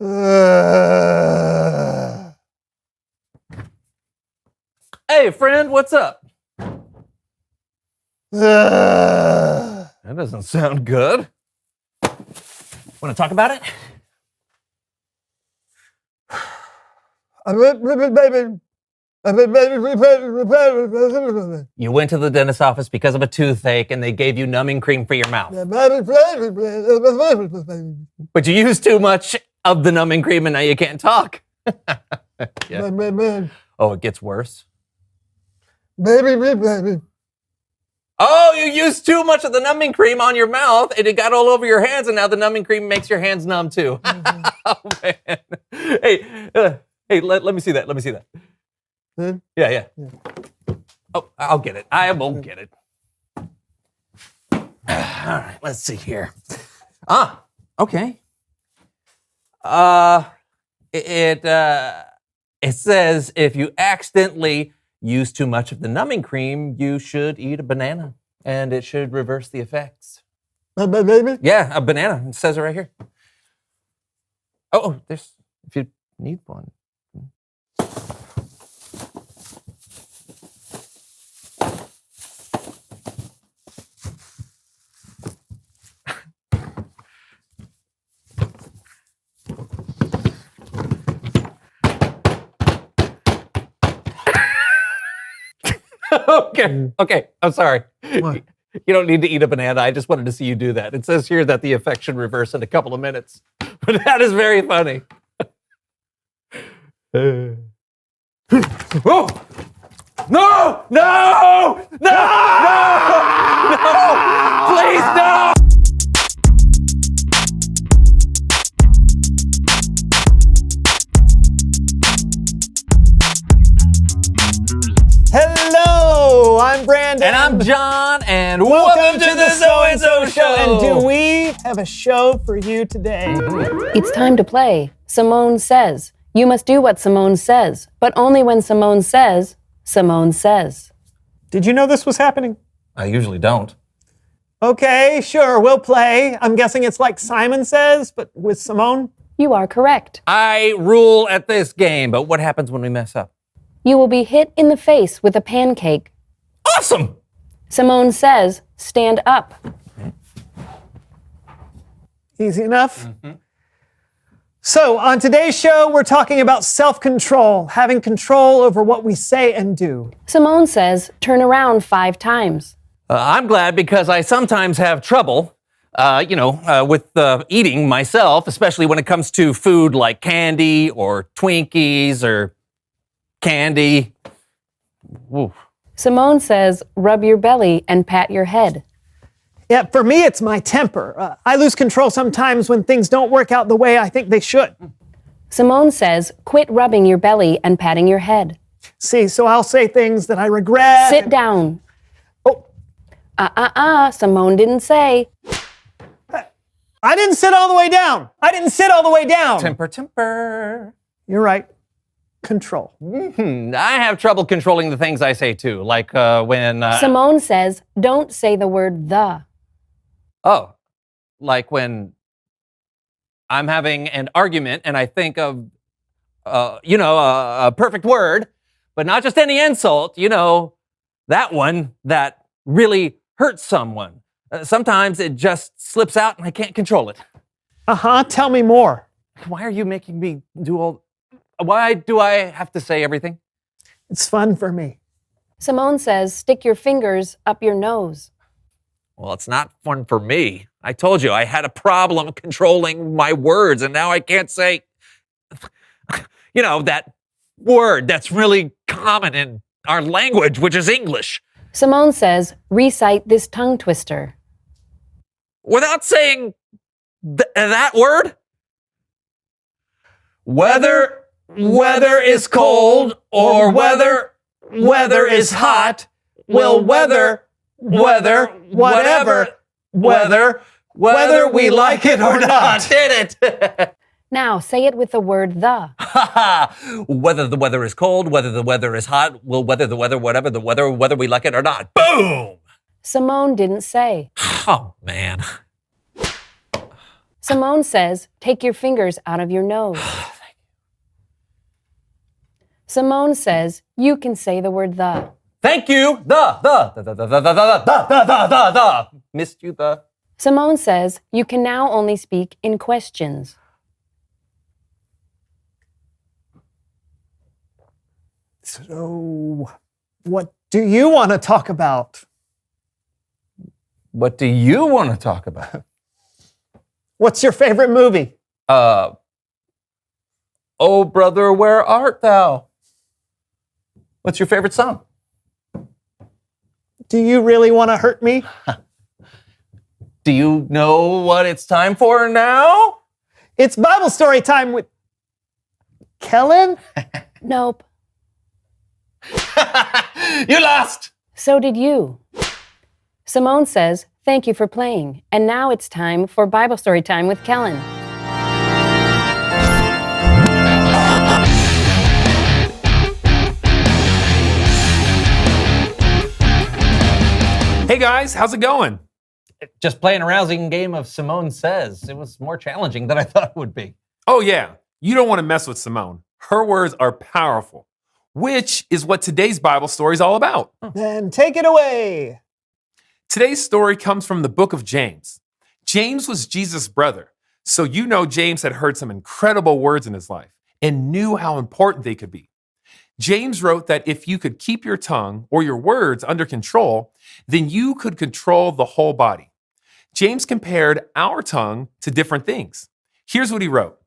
Hey, friend, what's up? That doesn't sound good. Want to talk about it? You went to the dentist's office because of a toothache and they gave you numbing cream for your mouth. But you used too much of the numbing cream and now you can't talk. Yeah. Oh, it gets worse? Oh, you used too much of the numbing cream on your mouth and it got all over your hands and now the numbing cream makes your hands numb too. Oh, man. Hey, let me see that. Let me see that. Yeah. Oh, I'll get it. I will get it. All right, let's see here. Okay. It says if you accidentally use too much of the numbing cream, you should eat a banana, and it should reverse the effects. Yeah, a banana. It says it right here. Oh, there's, if you need one. Okay. I'm sorry. What? You don't need to eat a banana. I just wanted to see you do that. It says here that the effect should reverse in a couple of minutes. But that is very funny. Oh! No! Please, no! Hello, I'm Brandon. And I'm John, and welcome to the So-and-So Show. And do we have a show for you today? It's time to play. Simone Says. You must do what Simone says, but only when Simone says, Simone says. Did you know this was happening? I usually don't. Okay, sure, we'll play. I'm guessing it's like Simon Says, but with Simone? You are correct. I rule at this game, but what happens when we mess up? You will be hit in the face with a pancake. Awesome! Simone says, stand up. Easy enough? Mm-hmm. So, on today's show, we're talking about self-control, having control over what we say and do. Simone says, turn around 5 times. I'm glad because I sometimes have trouble, with eating myself, especially when it comes to food like candy or Twinkies or candy. Ooh. Simone says, rub your belly and pat your head. Yeah, for me, it's my temper. I lose control sometimes when things don't work out the way I think they should. Simone says, quit rubbing your belly and patting your head. See, so I'll say things that I regret. Sit down. Oh. Simone didn't say. I didn't sit all the way down. Temper. You're right. Control. Mm-hmm. I have trouble controlling the things I say too, like when... Simone says, don't say the word the. Oh, like when I'm having an argument and I think of, a perfect word, but not just any insult, that one that really hurts someone. Sometimes it just slips out and I can't control it. Tell me more. Why are you making me do all... Why do I have to say everything? It's fun for me. Simone says, stick your fingers up your nose. Well, it's not fun for me. I told you I had a problem controlling my words, and now I can't say, that word that's really common in our language, which is English. Simone says, recite this tongue twister. Without saying that word? Whether is cold or whether is hot, will whether we like it or not. Did it? Now say it with the word the. Whether the weather is cold, whether the weather is hot, will whether we like it or not. Boom! Simone didn't say. Oh, man. Simone says, take your fingers out of your nose. Simone says, you can say the word the. Thank you. Missed you the. Simone says, you can now only speak in questions. So, what do you want to talk about? What do you want to talk about? What's your favorite movie? Oh, brother, where art thou? What's your favorite song? Do you really want to hurt me? Do you know what it's time for now? It's Bible story time with Kellen. Nope. You lost. So did you. Simone says, thank you for playing. And now it's time for Bible story time with Kellen. Hey guys, how's it going? Just playing a rousing game of Simone Says. It was more challenging than I thought it would be. Oh yeah, you don't want to mess with Simone. Her words are powerful, which is what today's Bible story is all about. Then take it away. Today's story comes from the book of James. James was Jesus' brother, so you know James had heard some incredible words in his life and knew how important they could be. James wrote that if you could keep your tongue or your words under control, then you could control the whole body. James compared our tongue to different things. Here's what he wrote.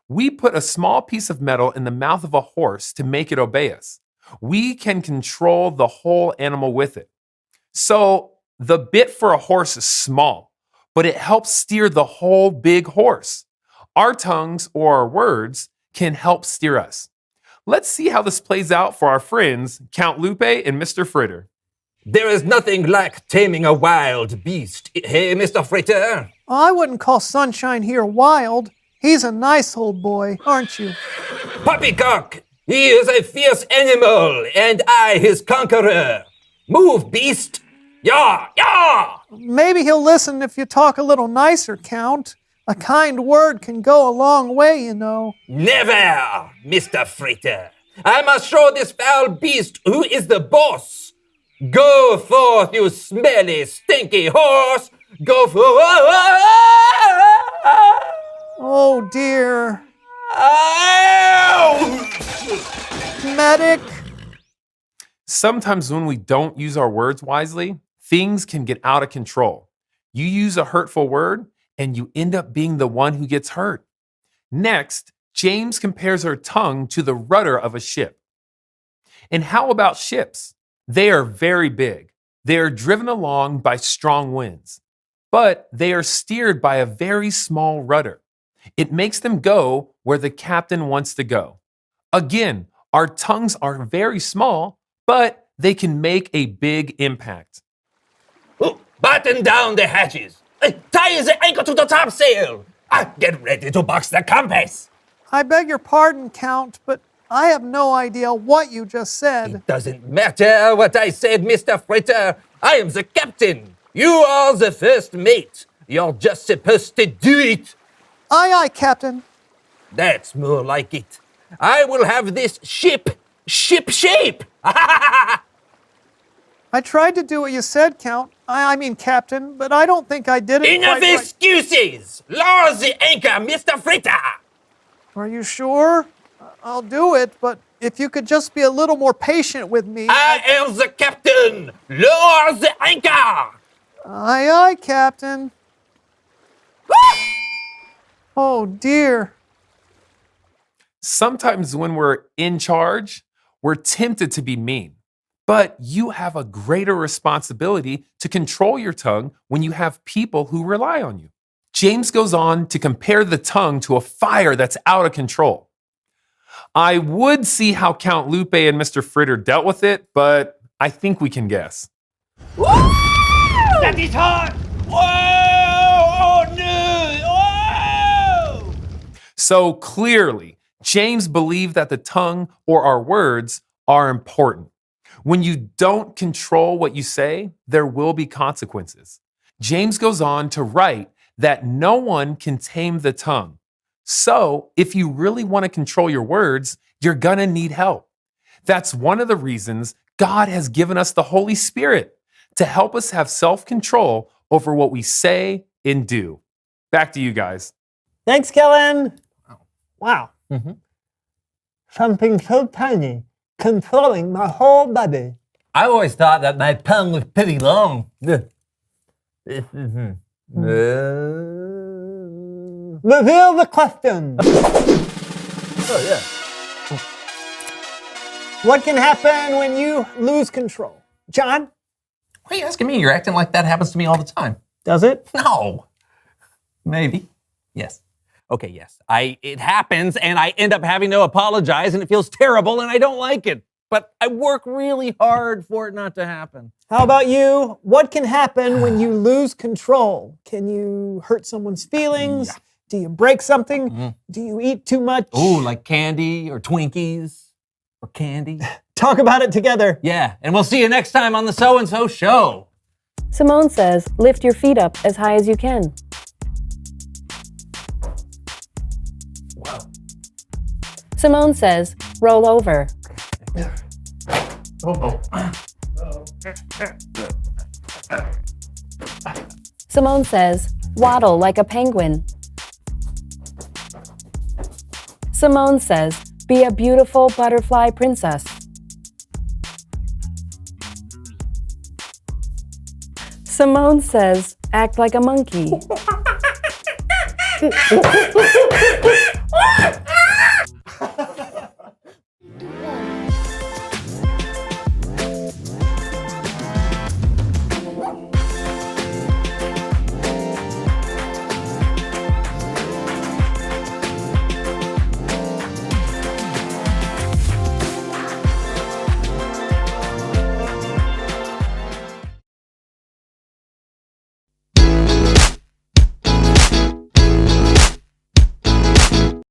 We put a small piece of metal in the mouth of a horse to make it obey us. We can control the whole animal with it. So the bit for a horse is small, but it helps steer the whole big horse. Our tongues or our words can help steer us. Let's see how this plays out for our friends, Count Lupe and Mr. Fritter. There is nothing like taming a wild beast. Hey, Mr. Fritter. I wouldn't call Sunshine here wild. He's a nice old boy, aren't you? Poppycock, he is a fierce animal, and I his conqueror. Move, beast. Yah, yah! Maybe he'll listen if you talk a little nicer, Count. A kind word can go a long way, you know. Never, Mr. Fritter. I must show this foul beast who is the boss. Go forth, you smelly, stinky horse. Go forth. Oh dear. Ow! Medic. Sometimes when we don't use our words wisely, things can get out of control. You use a hurtful word, and you end up being the one who gets hurt. Next, James compares our tongue to the rudder of a ship. And how about ships? They are very big. They are driven along by strong winds, but they are steered by a very small rudder. It makes them go where the captain wants to go. Again, our tongues are very small, but they can make a big impact. Oh, batten down the hatches. Tie the anchor to the topsail. Get ready to box the compass. I beg your pardon, Count, but I have no idea what you just said. It doesn't matter what I said, Mr. Fritter. I am the captain. You are the first mate. You're just supposed to do it. Aye, aye, Captain. That's more like it. I will have this ship shape. I tried to do what you said, Count. I mean, Captain, but I don't think I did it Enough quite right. excuses. Lower the anchor, Mr. Fritter. Are you sure? I'll do it, but if you could just be a little more patient with me. I am the captain. Lower the anchor. Aye, aye, Captain. Oh, dear. Sometimes when we're in charge, we're tempted to be mean. But you have a greater responsibility to control your tongue when you have people who rely on you. James goes on to compare the tongue to a fire that's out of control. I would see how Count Lupe and Mr. Fritter dealt with it, but I think we can guess. That is hot. Whoa! Oh no! Whoa! So clearly, James believed that the tongue or our words are important. When you don't control what you say, there will be consequences. James goes on to write that no one can tame the tongue. So, if you really want to control your words, you're going to need help. That's one of the reasons God has given us the Holy Spirit to help us have self-control over what we say and do. Back to you guys. Thanks, Kellen. Wow. Mhm. Something so tiny controlling my whole body. I always thought that my tongue was pretty long. Reveal the question. Oh, yeah. What can happen when you lose control? John, Why are you asking me? You're acting like that happens to me all the time. does it? No. Maybe. Yes. Okay, yes. It happens and I end up having to apologize and it feels terrible and I don't like it. But I work really hard for it not to happen. How about you? What can happen when you lose control? Can you hurt someone's feelings? Yeah. Do you break something? Do you eat too much? Ooh, like candy or Twinkies or candy. Talk about it together. Yeah, and we'll see you next time on the So and So Show. Simone says, lift your feet up as high as you can. Wow. Simone says, roll over. Oh. Simone says, waddle like a penguin. Simone says, be a beautiful butterfly princess. Simone says, act like a monkey.